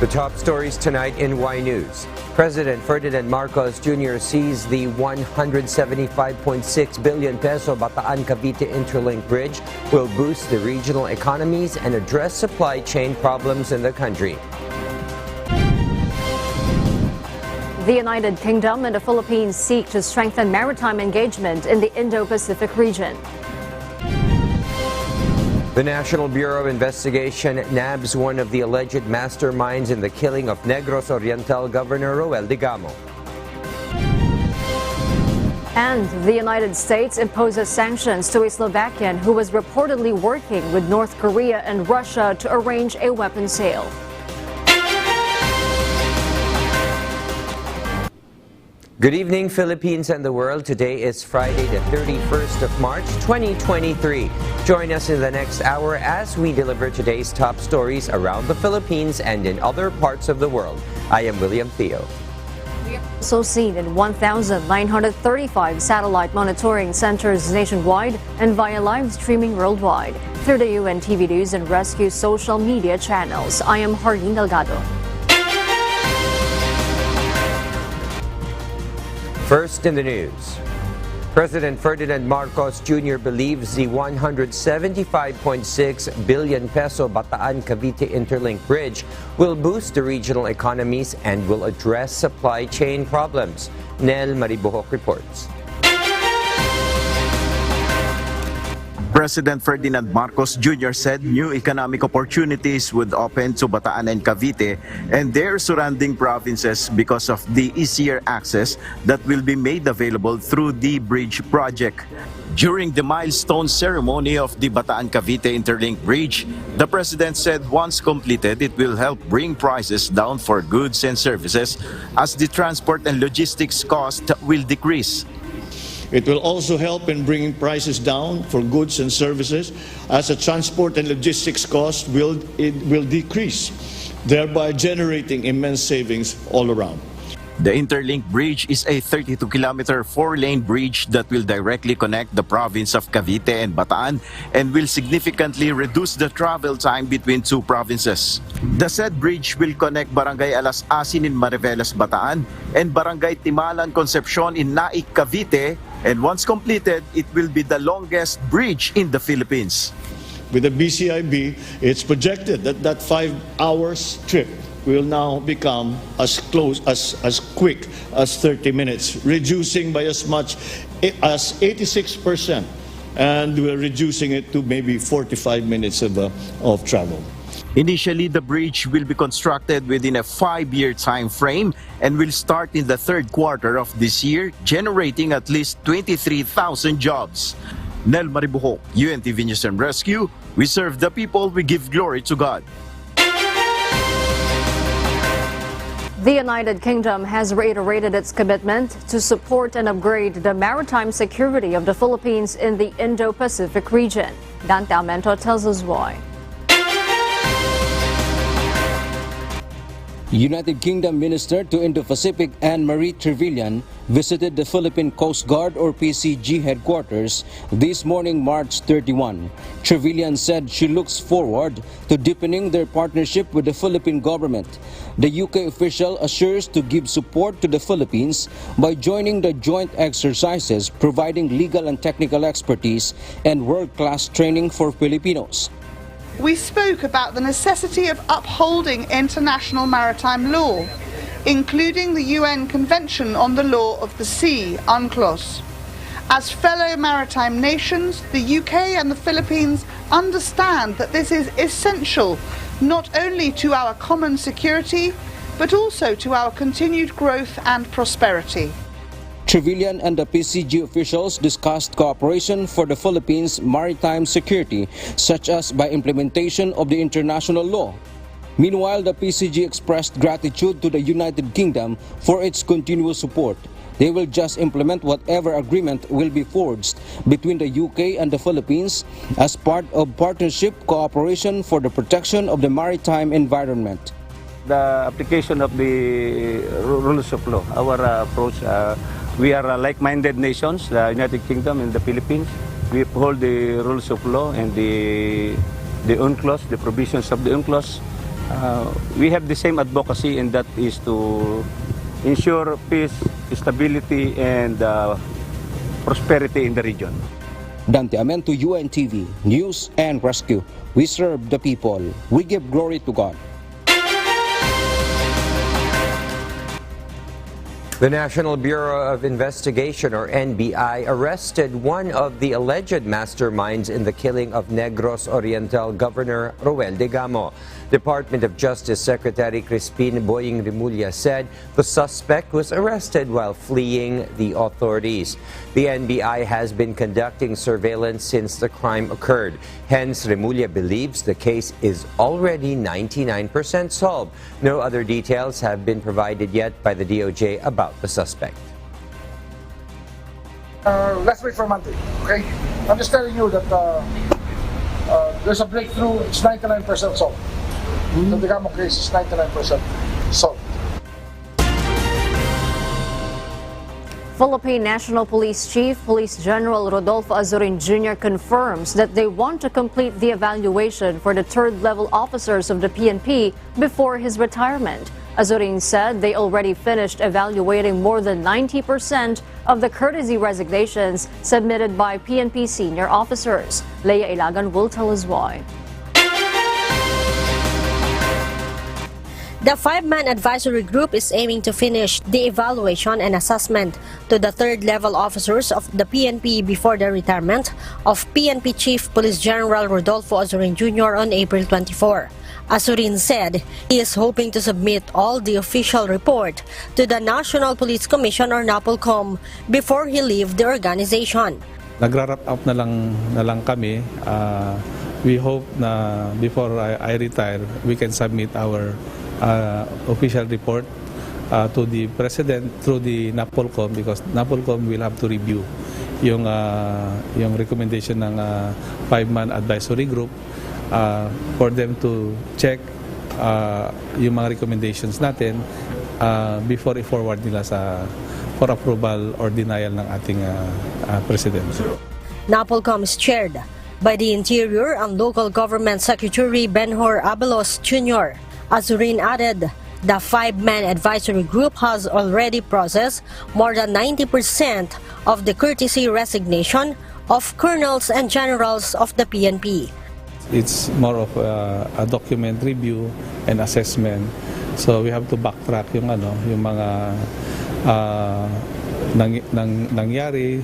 The top stories tonight in Y News. President Ferdinand Marcos Jr. sees the 175.6 billion peso Bataan-Cavite Interlink Bridge will boost the regional economies and address supply chain problems in the country. The United Kingdom and the Philippines seek to strengthen maritime engagement in the Indo-Pacific region. The National Bureau of Investigation nabs one of the alleged masterminds in the killing of Negros Oriental Governor Degamo. And the United States imposes sanctions to a Slovakian who was reportedly working with North Korea and Russia to arrange a weapons sale. Good evening, Philippines and the world. Today is Friday, the 31st of March, 2023. Join us in the next hour as we deliver today's top stories around the Philippines and in other parts of the world. I am William Theo. We are also seen in 1,935 satellite monitoring centers nationwide and via live streaming worldwide through the UNTV News and Rescue social media channels. I am Harleen Delgado. First in the news, President Ferdinand Marcos Jr. believes the 175.6 billion peso Bataan-Cavite Interlink Bridge will boost the regional economies and will address supply chain problems. Nel Maribuhok reports. President Ferdinand Marcos Jr. said new economic opportunities would open to Bataan and Cavite and their surrounding provinces because of the easier access that will be made available through the bridge project. During the milestone ceremony of the Bataan-Cavite Interlink Bridge, the President said once completed, it will help bring prices down for goods and services as the transport and logistics cost will decrease. It will also help in bringing prices down for goods and services as the transport and logistics cost will decrease, thereby generating immense savings all around. The Interlink Bridge is a 32-kilometer four-lane bridge that will directly connect the province of Cavite and Bataan and will significantly reduce the travel time between two provinces. The said bridge will connect Barangay Alas Asin in Mariveles, Bataan and Barangay Timalan Concepcion in Naik, Cavite, and once completed, it will be the longest bridge in the Philippines. With the BCIB, it's projected that that 5 hours trip will now become as quick as 30 minutes, reducing by as much as 86%, and we're reducing it to maybe 45 minutes of travel. Initially, the bridge will be constructed within a 5-year time frame and will start in the third quarter of this year, generating at least 23,000 jobs. Nel Maribuhok, UNTV News and Rescue. We serve the people, we give glory to God. The United Kingdom has reiterated its commitment to support and upgrade the maritime security of the Philippines in the Indo-Pacific region. Dante Almento tells us why. United Kingdom Minister to Indo-Pacific Anne-Marie Trevelyan visited the Philippine Coast Guard or PCG headquarters this morning, March 31. Trevelyan said she looks forward to deepening their partnership with the Philippine government. The UK official assures to give support to the Philippines by joining the joint exercises, providing legal and technical expertise and world-class training for Filipinos. We spoke about the necessity of upholding international maritime law, including the UN Convention on the Law of the Sea, UNCLOS. As fellow maritime nations, the UK and the Philippines understand that this is essential not only to our common security, but also to our continued growth and prosperity. Trevelyan and the PCG officials discussed cooperation for the Philippines' maritime security, such as by implementation of the international law. Meanwhile, the PCG expressed gratitude to the United Kingdom for its continuous support. They will just implement whatever agreement will be forged between the UK and the Philippines as part of partnership cooperation for the protection of the maritime environment. The application of the rules of law, our approach, we are like-minded nations, the United Kingdom and the Philippines. We uphold the rules of law and the UNCLOS, the provisions of the UNCLOS, we have the same advocacy, and that is to ensure peace, stability, and prosperity in the region. Dante Amento, UNTV, News and Rescue. We serve the people. We give glory to God. The National Bureau of Investigation, or NBI, arrested one of the alleged masterminds in the killing of Negros Oriental Governor Roel Degamo. Department of Justice Secretary Crispin Boying Remulla said the suspect was arrested while fleeing the authorities. The NBI has been conducting surveillance since the crime occurred. Hence, Remulla believes the case is already 99% solved. No other details have been provided yet by the DOJ about the suspect. Let's wait for Monday, okay? I'm just telling you that there's a breakthrough. It's 99% solved. The Degamo case is 99% solved. Philippine National Police Chief Police General Rodolfo Azurin Jr. confirms that they want to complete the evaluation for the third-level officers of the PNP before his retirement. Azurin said they already finished evaluating more than 90% of the courtesy resignations submitted by PNP senior officers. Leia Ilagan will tell us why. The five-man advisory group is aiming to finish the evaluation and assessment to the third-level officers of the PNP before the retirement of PNP Chief Police General Rodolfo Azurin Jr. on April 24. Azurin said he is hoping to submit all the official report to the National Police Commission or NAPOLCOM before he leave the organization. Nagra-wrap up na lang kami. We hope na before I retire, we can submit our official report to the President through the NAPOLCOM, because NAPOLCOM will have to review yung recommendation ng five-man advisory group for them to check yung mga recommendations natin before i-forward nila for approval or denial ng ating President. NAPOLCOM is chaired by the Interior and Local Government Secretary Benhur Abelos Jr. Azurin added, the five-man advisory group has already processed more than 90% of the courtesy resignation of colonels and generals of the PNP. It's more of a document review and assessment. So we have to backtrack yung mga nangyari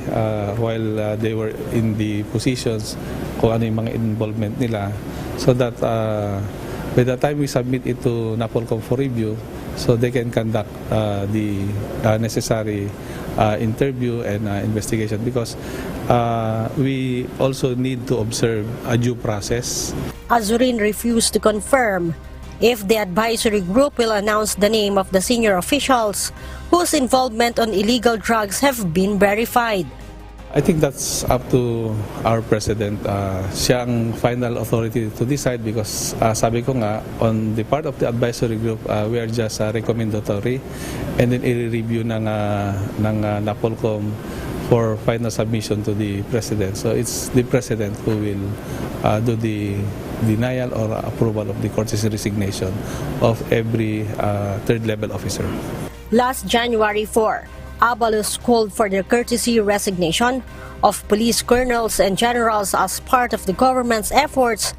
while they were in the positions, kung ano yung mga involvement nila, so that by the time we submit it to NAPOLCOM for review, so they can conduct the necessary interview and investigation, because we also need to observe a due process. Azurin refused to confirm if the advisory group will announce the name of the senior officials whose involvement on illegal drugs have been verified. I think that's up to our President. Siya ang final authority to decide, because sabi ko nga, on the part of the advisory group, we are just recommendatory, and then i-review ng NAPOLCOM for final submission to the President. So it's the President who will do the denial or approval of the courtesy resignation of every third-level officer. Last January 4, Abelos called for the courtesy resignation of police colonels and generals as part of the government's efforts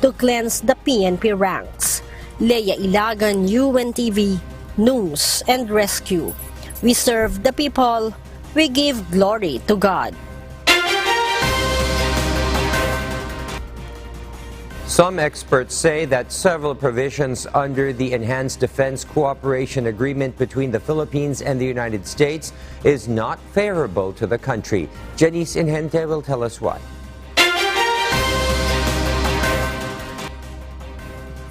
to cleanse the PNP ranks. Leia Ilagan, UNTV, News and Rescue. We serve the people. We give glory to God. Some experts say that several provisions under the Enhanced Defense Cooperation Agreement between the Philippines and the United States is not favorable to the country. Janice Inhente will tell us why.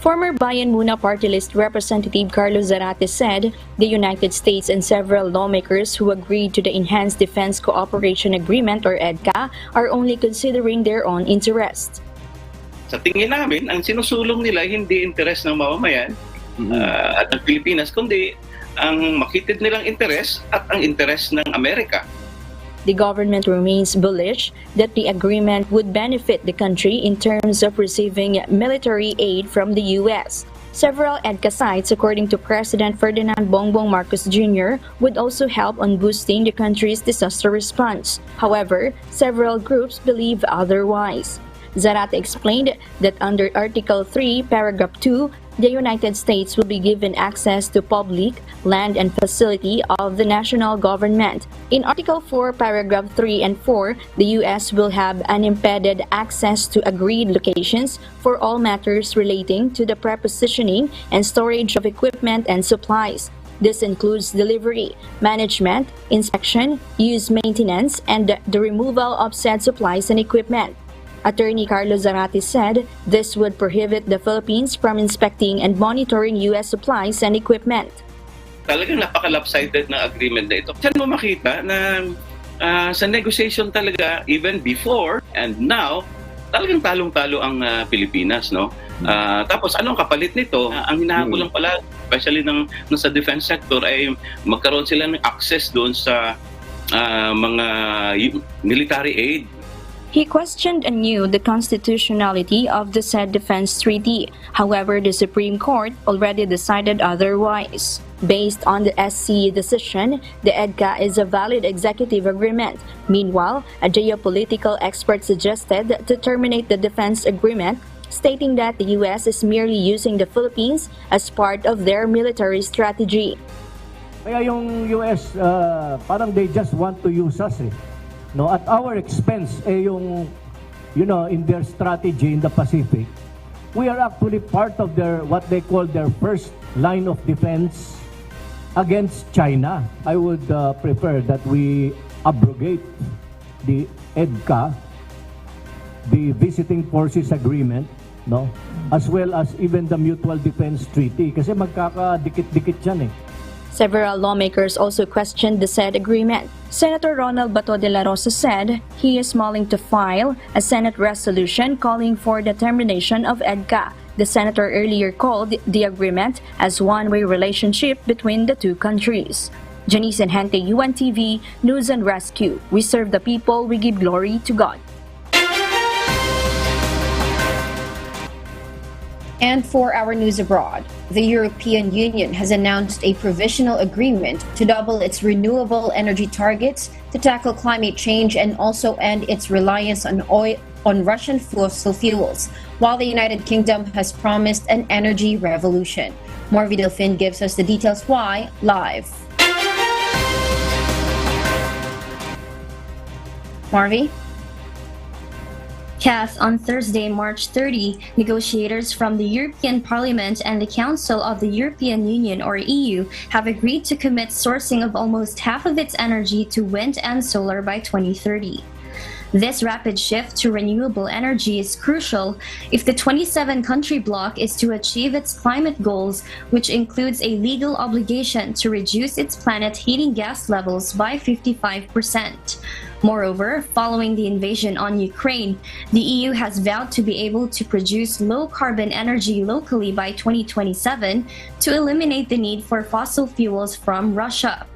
Former Bayan Muna Party List Representative Carlos Zarate said the United States and several lawmakers who agreed to the Enhanced Defense Cooperation Agreement, or EDCA, are only considering their own interests. Sa tingin namin, ang sinusulong nila hindi interes ng mamamayan at ng Pilipinas, kundi ang makitid nilang interes at ang interes ng Amerika. The government remains bullish that the agreement would benefit the country in terms of receiving military aid from the U.S. Several EDCA sites, according to President Ferdinand Bongbong Marcos Jr., would also help on boosting the country's disaster response. However, several groups believe otherwise. Zarate explained that under Article 3, Paragraph 2, the United States will be given access to public land and facility of the national government. In Article 4, Paragraph 3 and 4, the U.S. will have unimpeded access to agreed locations for all matters relating to the prepositioning and storage of equipment and supplies. This includes delivery, management, inspection, use, maintenance, and the removal of said supplies and equipment. Attorney Carlos Zarate said this would prohibit the Philippines from inspecting and monitoring U.S. supplies and equipment. Talagang napaka-lopsided na agreement na ito. Saan mo makita na sa negotiation talaga, even before and now, talagang talong-talo ang Pilipinas, no? Tapos anong kapalit nito? Ang hinahabol lang pala, especially sa defense sector, ay magkaroon sila ng access doon sa mga military aid. He questioned anew the constitutionality of the said defense treaty. However, the Supreme Court already decided otherwise. Based on the SC decision, the EDCA is a valid executive agreement. Meanwhile, a geopolitical expert suggested to terminate the defense agreement, stating that the U.S. is merely using the Philippines as part of their military strategy. Kaya yung US, parang they just want to use us No, at our expense, yung, in their strategy in the Pacific, we are actually part of their, what they call their first line of defense against China. I would prefer that we abrogate the EDCA, the Visiting Forces Agreement, no, as well as even the Mutual Defense Treaty, kasi magkakadikit-dikit yan Several lawmakers also questioned the said agreement. Senator Ronald Bato de la Rosa said he is mulling to file a Senate resolution calling for the termination of EDCA. The senator earlier called the agreement as one-way relationship between the two countries. Janice Enhente, UNTV, News and Rescue. We serve the people, we give glory to God. And for our news abroad, the European Union has announced a provisional agreement to double its renewable energy targets to tackle climate change and also end its reliance on Russian fossil fuels, while the United Kingdom has promised an energy revolution. Marvi Delfin gives us the details why live. Marvi? Kath, on Thursday, March 30, negotiators from the European Parliament and the Council of the European Union, or EU, have agreed to commit sourcing of almost half of its energy to wind and solar by 2030. This rapid shift to renewable energy is crucial if the 27-country bloc is to achieve its climate goals, which includes a legal obligation to reduce its planet heating gas levels by 55%. Moreover, following the invasion on Ukraine, the EU has vowed to be able to produce low-carbon energy locally by 2027 to eliminate the need for fossil fuels from Russia.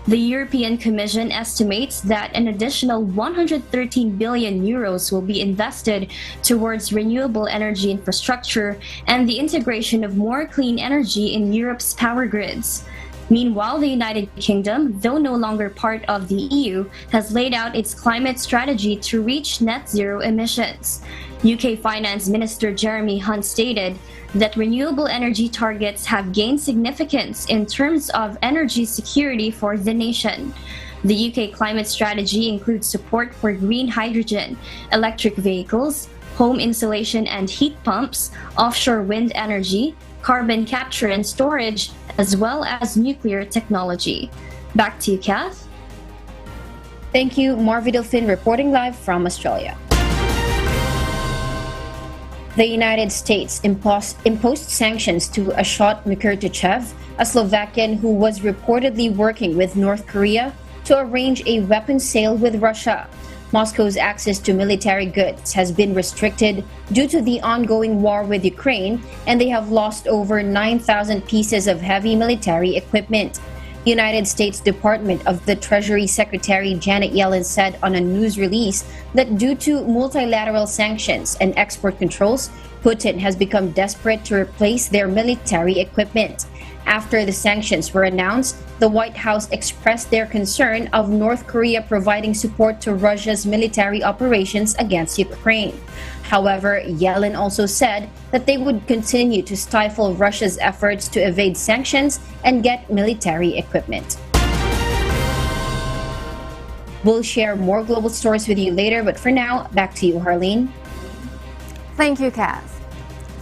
The European Commission estimates that an additional 113 billion euros will be invested towards renewable energy infrastructure and the integration of more clean energy in Europe's power grids. Meanwhile, the United Kingdom, though no longer part of the EU, has laid out its climate strategy to reach net zero emissions. UK Finance Minister Jeremy Hunt stated that renewable energy targets have gained significance in terms of energy security for the nation. The UK climate strategy includes support for green hydrogen, electric vehicles, home insulation and heat pumps, offshore wind energy, carbon capture and storage, as well as nuclear technology. Back to you, Kath. Thank you, Marvi Delfin, reporting live from Australia. The United States imposed sanctions to Ashot Mikurtichev, a Slovakian who was reportedly working with North Korea to arrange a weapons sale with Russia. Moscow's access to military goods has been restricted due to the ongoing war with Ukraine, and they have lost over 9,000 pieces of heavy military equipment. United States Department of the Treasury Secretary Janet Yellen said on a news release that due to multilateral sanctions and export controls, Putin has become desperate to replace their military equipment. After the sanctions were announced, the White House expressed their concern of North Korea providing support to Russia's military operations against Ukraine. However, Yellen also said that they would continue to stifle Russia's efforts to evade sanctions and get military equipment. We'll share more global stories with you later, but for now, back to you, Harleen. Thank you, Kath.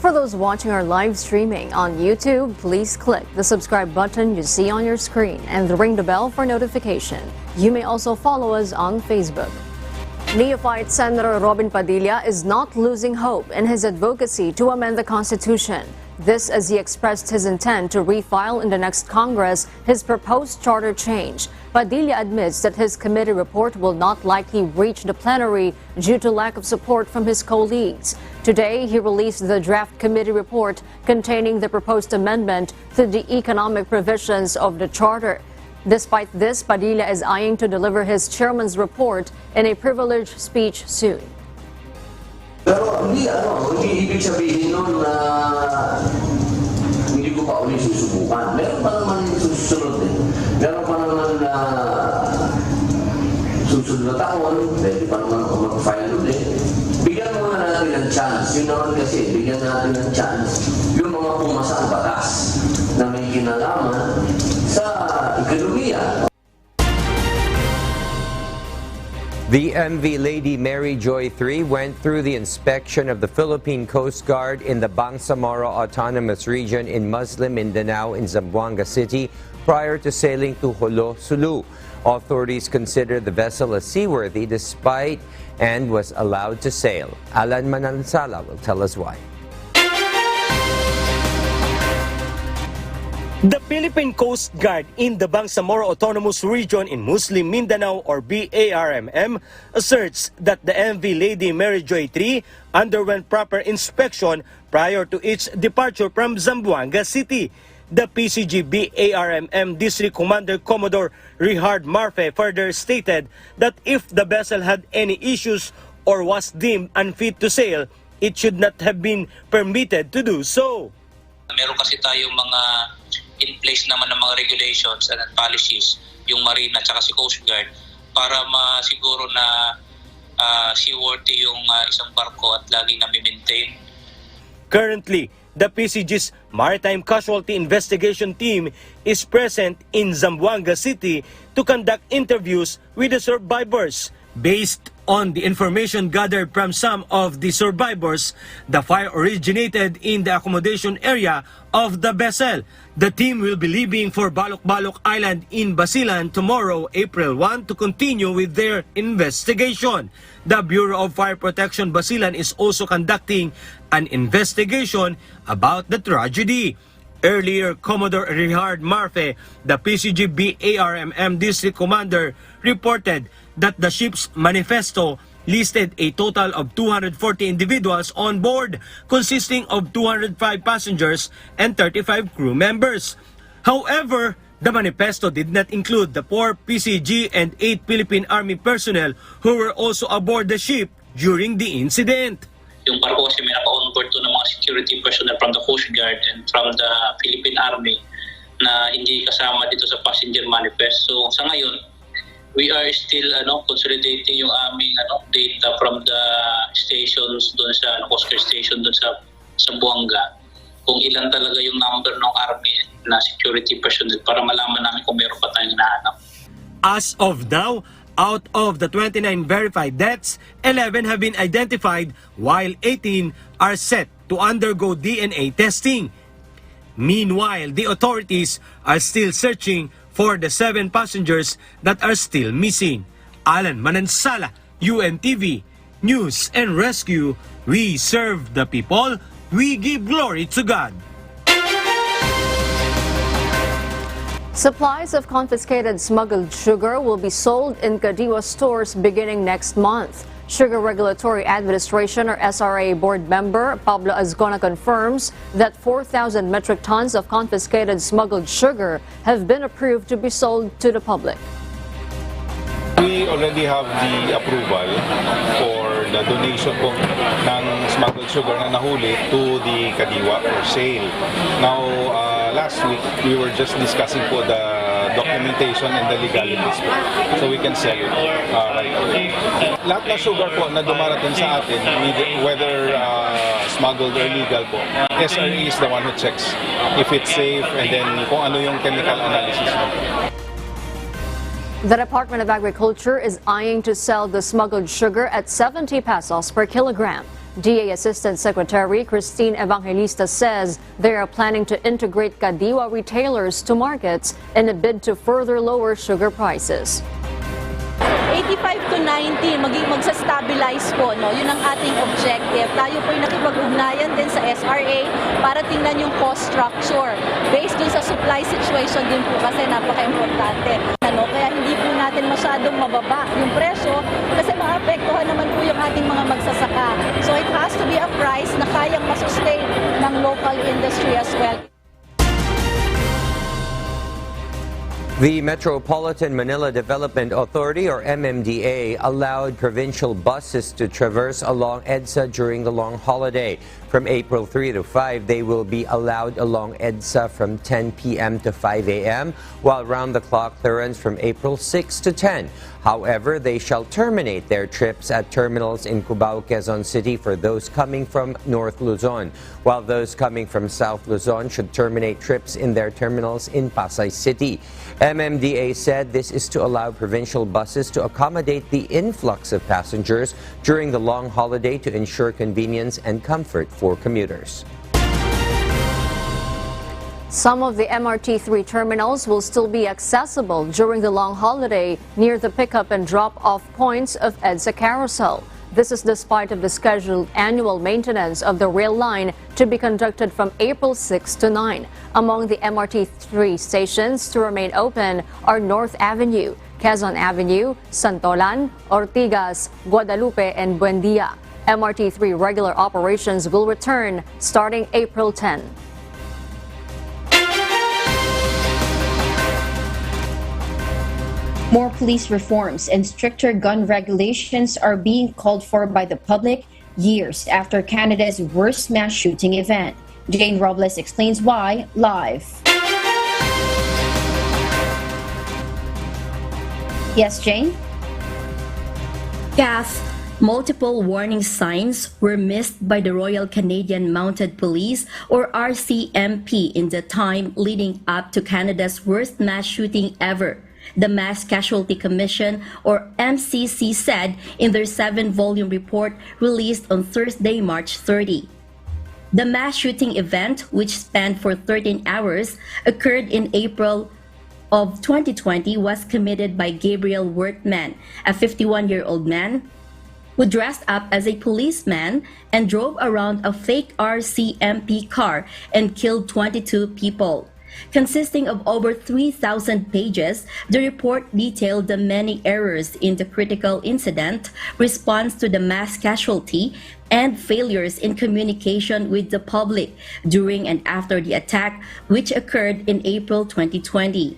For those watching our live streaming on YouTube, please click the subscribe button you see on your screen and ring the bell for notification. You may also follow us on Facebook. Neophyte Senator Robin Padilla is not losing hope in his advocacy to amend the Constitution. This as he expressed his intent to refile in the next Congress his proposed charter change. Padilla admits that his committee report will not likely reach the plenary due to lack of support from his colleagues. Today, he released the draft committee report containing the proposed amendment to the economic provisions of the charter. Despite this, Padilla is eyeing to deliver his chairman's report in a privileged speech soon. Pero hindi ibig sabihin nun na hindi ko pa ulit susubukan. Meron pa naman susunod eh. Meron pa naman na susunod na taon, pwede pa naman ako mag-file ulit. Bigyan muna natin ng chance. Yun naman kasi, bigyan natin ng chance yung mga pumasang batas na may kinalaman sa ekonomiya. The MV Lady Mary Joy 3 went through the inspection of the Philippine Coast Guard in the Bangsamoro Autonomous Region in Muslim Mindanao in Zamboanga City prior to sailing to Jolo, Sulu. Authorities consider the vessel as seaworthy despite and was allowed to sail. Alan Manansala will tell us why. The Philippine Coast Guard in the Bangsamoro Autonomous Region in Muslim Mindanao or BARMM asserts that the MV Lady Mary Joy 3 underwent proper inspection prior to its departure from Zamboanga City. The PCG BARMM District Commander Commodore Richard Marfe further stated that if the vessel had any issues or was deemed unfit to sail, it should not have been permitted to do so. Meron kasi tayong mga in place naman ng mga regulations and policies, yung Marine at saka si Coast Guard, para masiguro na seaworthy yung isang barko at laging nami-maintain. Currently, the PCG's Maritime Casualty Investigation Team is present in Zamboanga City to conduct interviews with the survivors. Based on the information gathered from some of the survivors, the fire originated in the accommodation area of the vessel. The team will be leaving for Balok-Balok Island in Basilan tomorrow, April 1, to continue with their investigation. The Bureau of Fire Protection Basilan is also conducting an investigation about the tragedy. Earlier, Commodore Richard Marfe, the PCG BARMM District Commander, reported that the ship's manifesto listed a total of 240 individuals on board, consisting of 205 passengers and 35 crew members. However, the manifesto did not include the 4 PCG and 8 Philippine Army personnel who were also aboard the ship during the incident. Yung barko kasi may naka-onboard to ng mga security personnel from the Coast Guard and from the Philippine Army na hindi kasama dito sa passenger manifest. So sa ngayon, we are still consolidating yung aming data from the stations doon sa Coast Guard station doon sa Buanga, kung ilan talaga yung number ng Army na security personnel para malaman namin kung meron pa tayong hinahanap. As of now, out of the 29 verified deaths, 11 have been identified while 18 are set to undergo DNA testing. Meanwhile, the authorities are still searching for the 7 passengers that are still missing. Alan Manansala, UNTV, News and Rescue. We serve the people, we give glory to God. Supplies of confiscated smuggled sugar will be sold in Kadiwa stores beginning next month. Sugar Regulatory Administration or SRA board member Pablo Azcona confirms that 4,000 metric tons of confiscated smuggled sugar have been approved to be sold to the public. We already have the approval for the donation po ng smuggled sugar na nahuli to the Kadiwa for sale. Now, last week, we were just discussing po the documentation and the legalities po. So we can sell it right away. Lahat na sugar po na dumarating sa atin, whether smuggled or legal po, SRE is the one who checks if it's safe and then kung ano yung chemical analysis po. The Department of Agriculture is eyeing to sell the smuggled sugar at 70 pesos per kilogram. DA Assistant Secretary Christine Evangelista says they are planning to integrate Kadiwa retailers to markets in a bid to further lower sugar prices. 85 to 90, magsa-stabilize po, no? Yun ang ating objective. Tayo po yung nakipag-ugnayan din sa SRA para tingnan yung cost structure. Based dun sa supply situation din po kasi napaka-importante. Kaya hindi po natin masyadong mababa yung presyo kasi maapektuhan naman po yung ating mga magsasaka. So it has to be a price na kayang masustain ng local industry as well. The Metropolitan Manila Development Authority, or MMDA, allowed provincial buses to traverse along EDSA during the long holiday. From April 3 to 5, they will be allowed along EDSA from 10 p.m. to 5 a.m., while round-the-clock runs from April 6 to 10. However, they shall terminate their trips at terminals in Cubao, Quezon City for those coming from North Luzon, while those coming from South Luzon should terminate trips in their terminals in Pasay City. MMDA said this is to allow provincial buses to accommodate the influx of passengers during the long holiday to ensure convenience and comfort for commuters. Some of the MRT3 terminals will still be accessible during the long holiday near the pickup and drop-off points of EDSA Carousel. This is despite of the scheduled annual maintenance of the rail line to be conducted from April 6 to 9. Among the MRT3 stations to remain open are North Avenue, Quezon Avenue, Santolan, Ortigas, Guadalupe, and Buendia. MRT3 regular operations will return starting April 10. More police reforms and stricter gun regulations are being called for by the public years after Canada's worst mass shooting event. Jane Robles explains why live. Yes, Jane? Kath, multiple warning signs were missed by the Royal Canadian Mounted Police, or RCMP, in the time leading up to Canada's worst mass shooting ever. The Mass Casualty Commission, or MCC, said in their 7-volume report released on Thursday, March 30. The mass shooting event, which spanned for 13 hours, occurred in April of 2020, was committed by Gabriel Wortman, a 51-year-old man who dressed up as a policeman and drove around a fake RCMP car and killed 22 people. Consisting of over 3,000 pages, the report detailed the many errors in the critical incident, response to the mass casualty, and failures in communication with the public during and after the attack, which occurred in April 2020.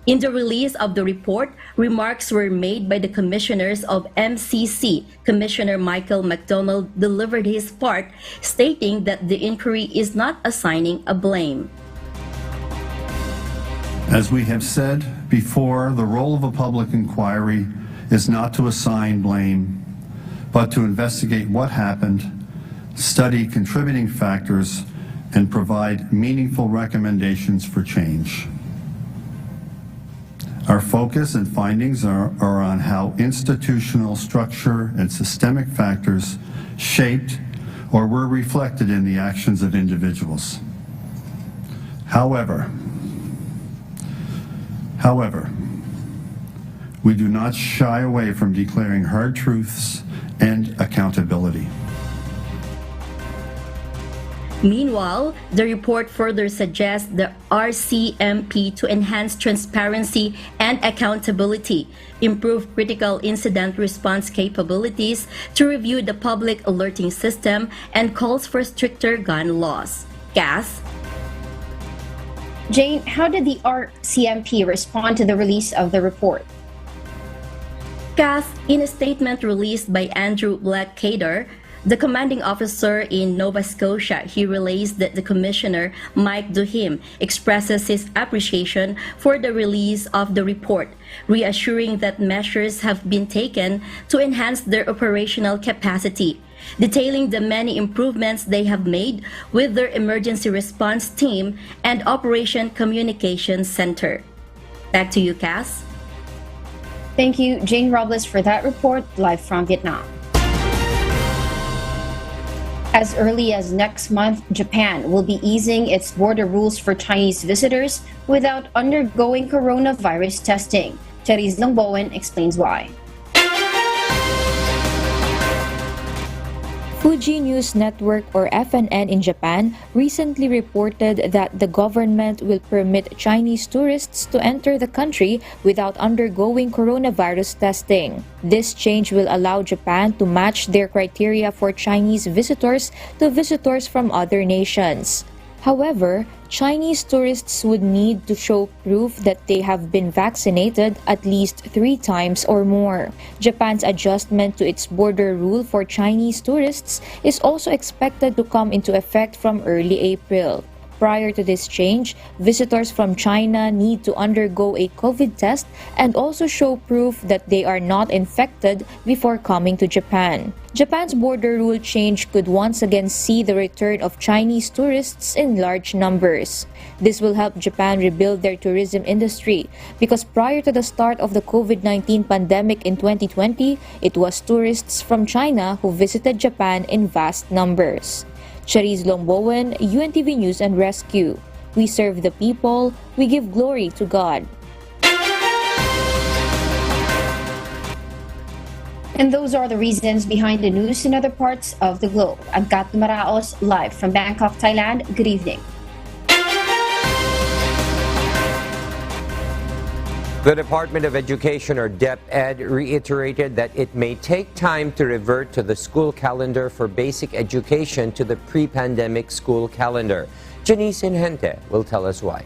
In the release of the report, remarks were made by the commissioners of MCC. Commissioner Michael McDonald delivered his part, stating that the inquiry is not assigning a blame. As we have said before, the role of a public inquiry is not to assign blame, but to investigate what happened, study contributing factors, and provide meaningful recommendations for change. Our focus and findings are on how institutional structure and systemic factors shaped or were reflected in the actions of individuals. However, we do not shy away from declaring hard truths and accountability. Meanwhile, the report further suggests the RCMP to enhance transparency and accountability, improve critical incident response capabilities, to review the public alerting system, and calls for stricter gun laws. Kath? Jane, how did the RCMP respond to the release of the report? Cass, in a statement released by Andrew Blackadder, the commanding officer in Nova Scotia, he relays that the Commissioner, Mike Duhim, expresses his appreciation for the release of the report, reassuring that measures have been taken to enhance their operational capacity, detailing the many improvements they have made with their emergency response team and Operation Communications Center. Back to you, Cass. Thank you, Jane Robles, for that report live from Vietnam. As early as next month, Japan will be easing its border rules for Chinese visitors without undergoing coronavirus testing. Therese Langbowen explains why. Fuji News Network, or FNN in Japan, recently reported that the government will permit Chinese tourists to enter the country without undergoing coronavirus testing. This change will allow Japan to match their criteria for Chinese visitors to visitors from other nations. However, Chinese tourists would need to show proof that they have been vaccinated at least 3 times or more. Japan's adjustment to its border rule for Chinese tourists is also expected to come into effect from early April. Prior to this change, visitors from China need to undergo a COVID test and also show proof that they are not infected before coming to Japan. Japan's border rule change could once again see the return of Chinese tourists in large numbers. This will help Japan rebuild their tourism industry because prior to the start of the COVID-19 pandemic in 2020, it was tourists from China who visited Japan in vast numbers. Therese Langbowen, UNTV News and Rescue. We serve the people, we give glory to God. And those are the reasons behind the news in other parts of the globe. I'm Kat Maraos, live from Bangkok, Thailand. Good evening. The Department of Education, or DepEd, reiterated that it may take time to revert to the school calendar for basic education to the pre-pandemic school calendar. Janice Inhente will tell us why.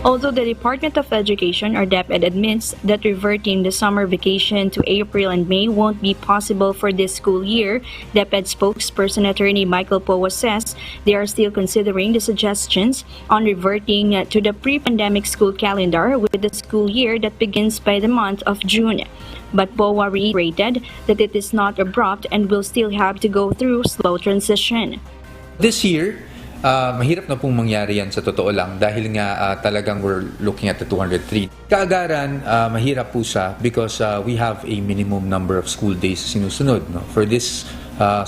Although the Department of Education, or DepEd, admits that reverting the summer vacation to April and May won't be possible for this school year, DepEd spokesperson attorney Michael Poa says they are still considering the suggestions on reverting to the pre-pandemic school calendar with the school year that begins by the month of June. But Poa reiterated that it is not abrupt and will still have to go through slow transition. This year, mahirap na pong mangyari yan sa totoo lang dahil nga talagang we're looking at the 203. Kaagaran, mahirap po siya because we have a minimum number of school days sinusunod. No? For this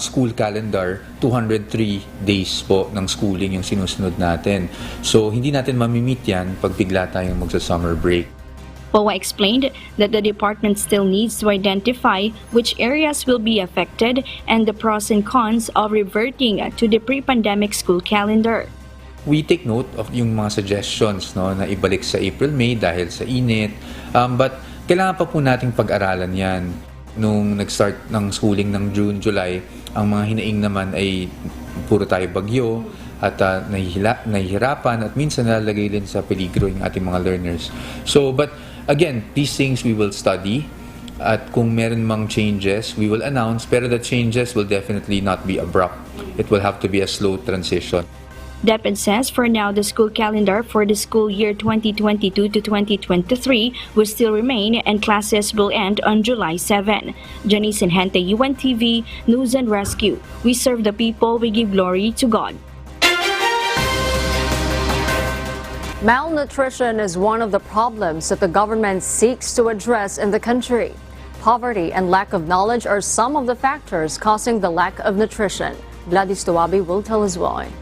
school calendar, 203 days po ng schooling yung sinusunod natin. So hindi natin mamimit yan pag bigla tayong magsa-summer break. Poa explained that the department still needs to identify which areas will be affected and the pros and cons of reverting to the pre-pandemic school calendar. We take note of yung mga suggestions no, na ibalik sa April-May dahil sa init. But kailangan pa po nating pag-aralan yan. Nung nag-start ng schooling ng June, July, ang mga hinaing naman ay puro tayo bagyo at nahihirapan at minsan nalalagay din sa peligro yung ating mga learners. But again, these things we will study at kung meron mang changes, we will announce, pero the changes will definitely not be abrupt. It will have to be a slow transition. DepEd says for now the school calendar for the school year 2022 to 2023 will still remain and classes will end on July 7. Janice Inhente, UNTV, News and Rescue. We serve the people, we give glory to God. Malnutrition is one of the problems that the government seeks to address in the country. Poverty and lack of knowledge are some of the factors causing the lack of nutrition. Gladys Tuabi will tell us why.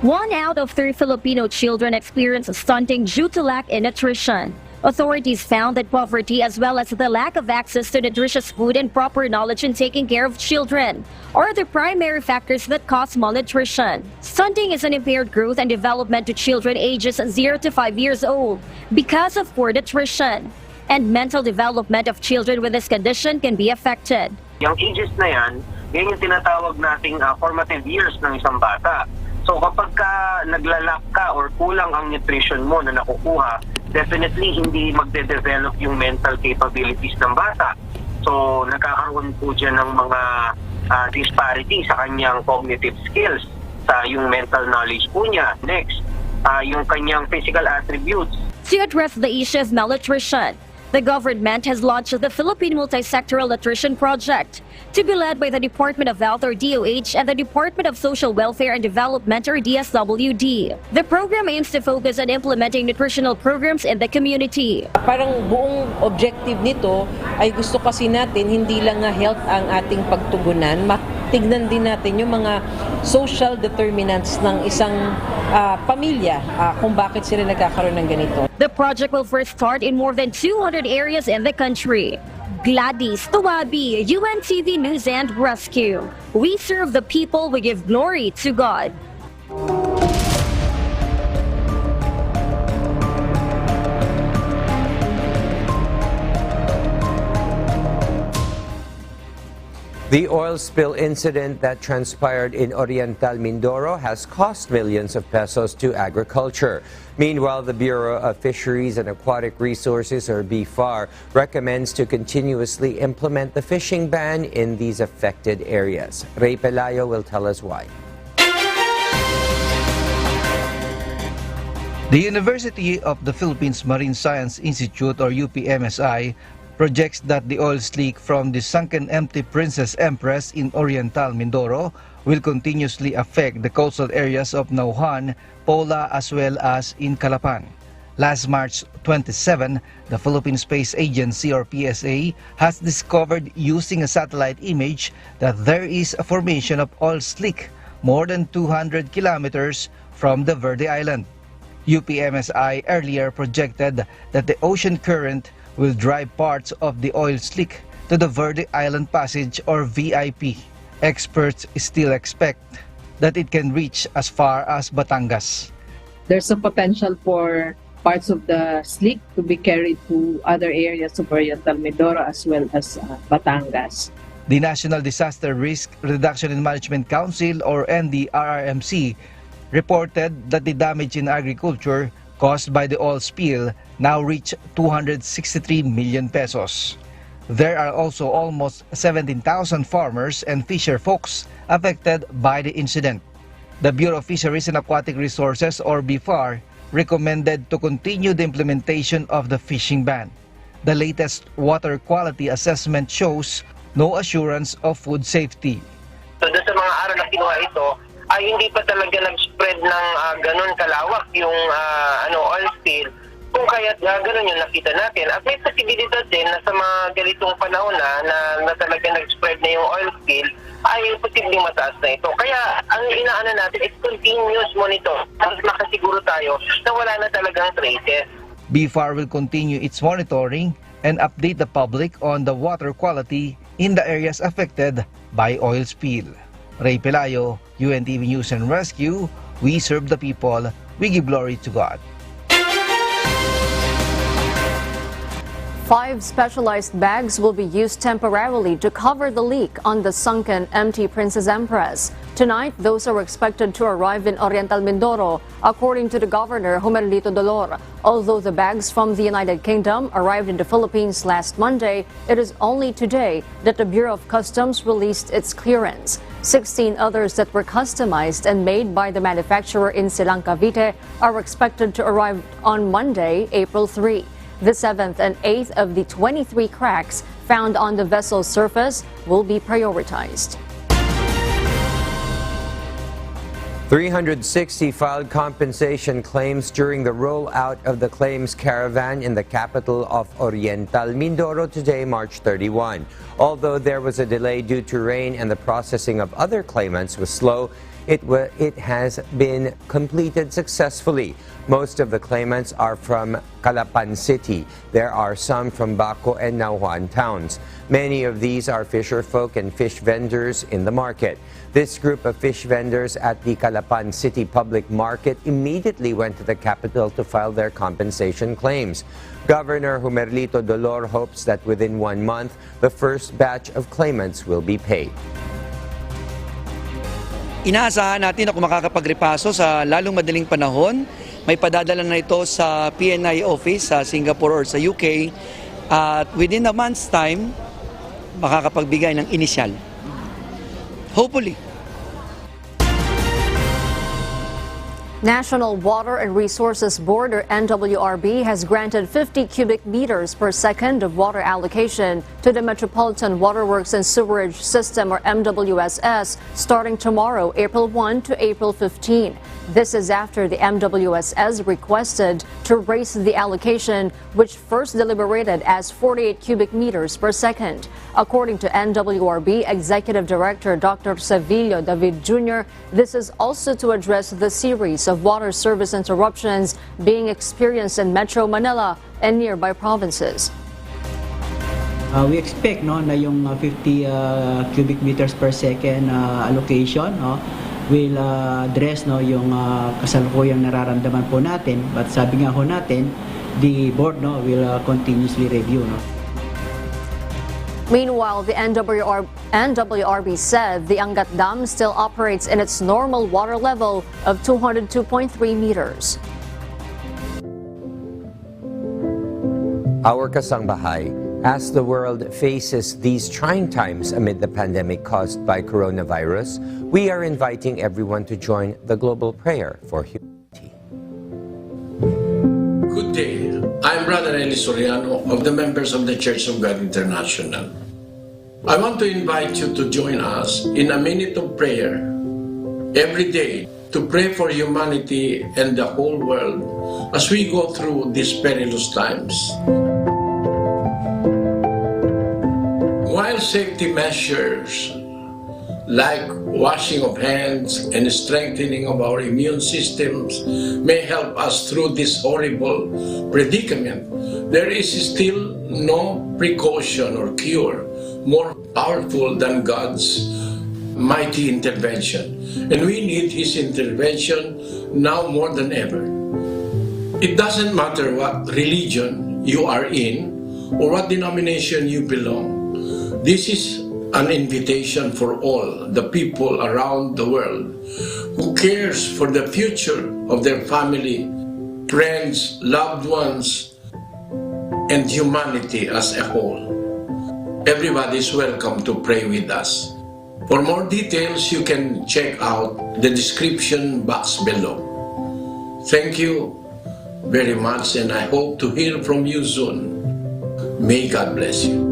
1 out of 3 Filipino children experience stunting due to lack in nutrition. Authorities found that poverty as well as the lack of access to nutritious food and proper knowledge in taking care of children are the primary factors that cause malnutrition. Stunting is an impaired growth and development to children ages 0 to 5 years old because of poor nutrition. And mental development of children with this condition can be affected. Yung ages na yan yung tinatawag nating formative years ng isang bata. So kapag ka naglalak ka or kulang ang nutrition mo na nakukuha, definitely hindi magde-develop yung mental capabilities ng bata. So nagkakaroon po dyan ng mga disparity sa kanyang cognitive skills, sa yung mental knowledge po niya. Next, yung kanyang physical attributes. To address the issue of malnutrition, the government has launched the Philippine Multi-Sectoral Nutrition Project, to be led by the Department of Health or DOH and the Department of Social Welfare and Development or DSWD. The program aims to focus on implementing nutritional programs in the community. Parang buong objective nito ay gusto kasi natin hindi lang nga health ang ating pagtugunan, tignan din natin yung mga social determinants ng isang pamilya kung bakit sila nagkakaroon ng ganito. The project will first start in more than 200 areas in the country. Gladys Tuwabi, UNTV News and Rescue. We serve the people, we give glory to God. The oil spill incident that transpired in Oriental Mindoro has cost millions of pesos to agriculture. Meanwhile, the Bureau of Fisheries and Aquatic Resources, or BFAR, recommends to continuously implement the fishing ban in these affected areas. Ray Pelayo will tell us why. The University of the Philippines Marine Science Institute, or UPMSI, projects that the oil slick from the sunken empty Princess Empress in Oriental Mindoro will continuously affect the coastal areas of Nauhan, Pola, as well as in Calapan. Last March 27, the Philippine Space Agency, or PSA, has discovered using a satellite image that there is a formation of oil slick more than 200 kilometers from the Verde Island. UPMSI earlier projected that the ocean current will drive parts of the oil slick to the Verde Island Passage, or VIP. Experts still expect that it can reach as far as Batangas. There's a potential for parts of the slick to be carried to other areas of Oriental Mindoro as well as Batangas. The National Disaster Risk Reduction and Management Council, or NDRRMC, reported that the damage in agriculture caused by the oil spill now reach 263 million pesos. There are also almost 17,000 farmers and fisher folks affected by the incident. The Bureau of Fisheries and Aquatic Resources, or BFAR, recommended to continue the implementation of the fishing ban. The latest water quality assessment shows no assurance of food safety. So doon sa mga araw na kinuha ito, ay hindi pa talaga nag-spread ng ganun kalawak yung oil spill, kung kaya't ganun yung nakita natin. At may posibilidad din na sa mga ganitong panahon na talaga nag-spread na yung oil spill, ay posibleng mataas na ito. Kaya ang inaano natin is continuous monitor para makasiguro tayo na wala na talagang traces. BFAR will continue its monitoring and update the public on the water quality in the areas affected by oil spill. Ray Pelayo, UNTV News and Rescue. We serve the people, we give glory to God. 5 specialized bags will be used temporarily to cover the leak on the sunken empty Princess Empress. Tonight, those are expected to arrive in Oriental Mindoro, according to the Governor, Jumerlito Dolor. Although the bags from the United Kingdom arrived in the Philippines last Monday, it is only today that the Bureau of Customs released its clearance. 16 others that were customized and made by the manufacturer in Bataan-Cavite are expected to arrive on Monday, April 3. The 7th and 8th of the 23 cracks found on the vessel's surface will be prioritized. 360 filed compensation claims during the rollout of the claims caravan in the capital of Oriental Mindoro today, March 31. Although there was a delay due to rain and the processing of other claimants was slow, it has been completed successfully. Most of the claimants are from Calapan City. There are some from Baco and Nauhan towns. Many of these are fisher folk and fish vendors in the market. This group of fish vendors at the Calapan City Public Market immediately went to the capital to file their compensation claims. Governor Jumerlito Dolor hopes that within 1 month, the first batch of claimants will be paid. Inaasahan natin na kung makakapagrepaso sa lalong madaling panahon, may padadala na ito sa PNI office sa Singapore or sa UK at within a month's time, makakapagbigay ng initial. Hopefully. National Water and Resources Board, or NWRB, has granted 50 cubic meters per second of water allocation to the Metropolitan Waterworks and Sewerage System, or MWSS, starting tomorrow, April 1 to April 15. This is after the MWSS requested to raise the allocation, which first deliberated as 48 cubic meters per second. According to NWRB Executive Director Dr. Sevillo David Jr., this is also to address the series of water service interruptions being experienced in Metro Manila and nearby provinces. We expect na yung 50 cubic meters per second allocation will address yung kasalukuyang nararamdaman po natin, but sabi nga ho natin, the board will continuously review. Meanwhile, the NWRB said the Angat Dam still operates in its normal water level of 202.3 meters. Our kasangbahay, as the world faces these trying times amid the pandemic caused by coronavirus, we are inviting everyone to join the global prayer for humanity. Good day. I'm Brother Eli Soriano of the members of the Church of God International. I want to invite you to join us in a minute of prayer every day to pray for humanity and the whole world as we go through these perilous times. While safety measures like washing of hands and strengthening of our immune systems may help us through this horrible predicament, there is still no precaution or cure more powerful than God's mighty intervention. And we need His intervention now more than ever. It doesn't matter what religion you are in or what denomination you belong. This is an invitation for all the people around the world who cares for the future of their family, friends, loved ones, and humanity as a whole. Everybody is welcome to pray with us. For more details, you can check out the description box below. Thank you very much, and I hope to hear from you soon. May God bless you.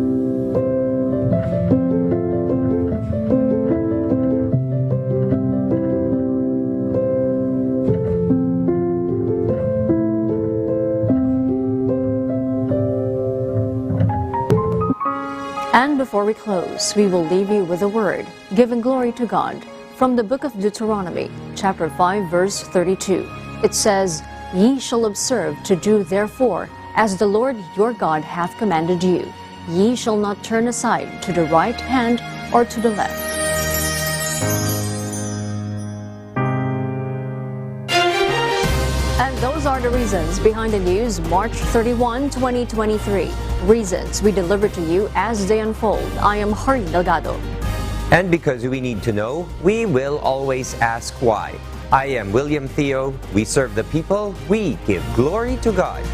And before we close, we will leave you with a word, giving glory to God, from the book of Deuteronomy, chapter 5, verse 32. It says, "Ye shall observe to do therefore as the Lord your God hath commanded you. Ye shall not turn aside to the right hand or to the left." And those are the reasons behind the news March 31, 2023. Reasons we deliver to you as they unfold. I am Harry Delgado. And because we need to know, we will always ask why. I am William Theo. We serve the people. We give glory to God.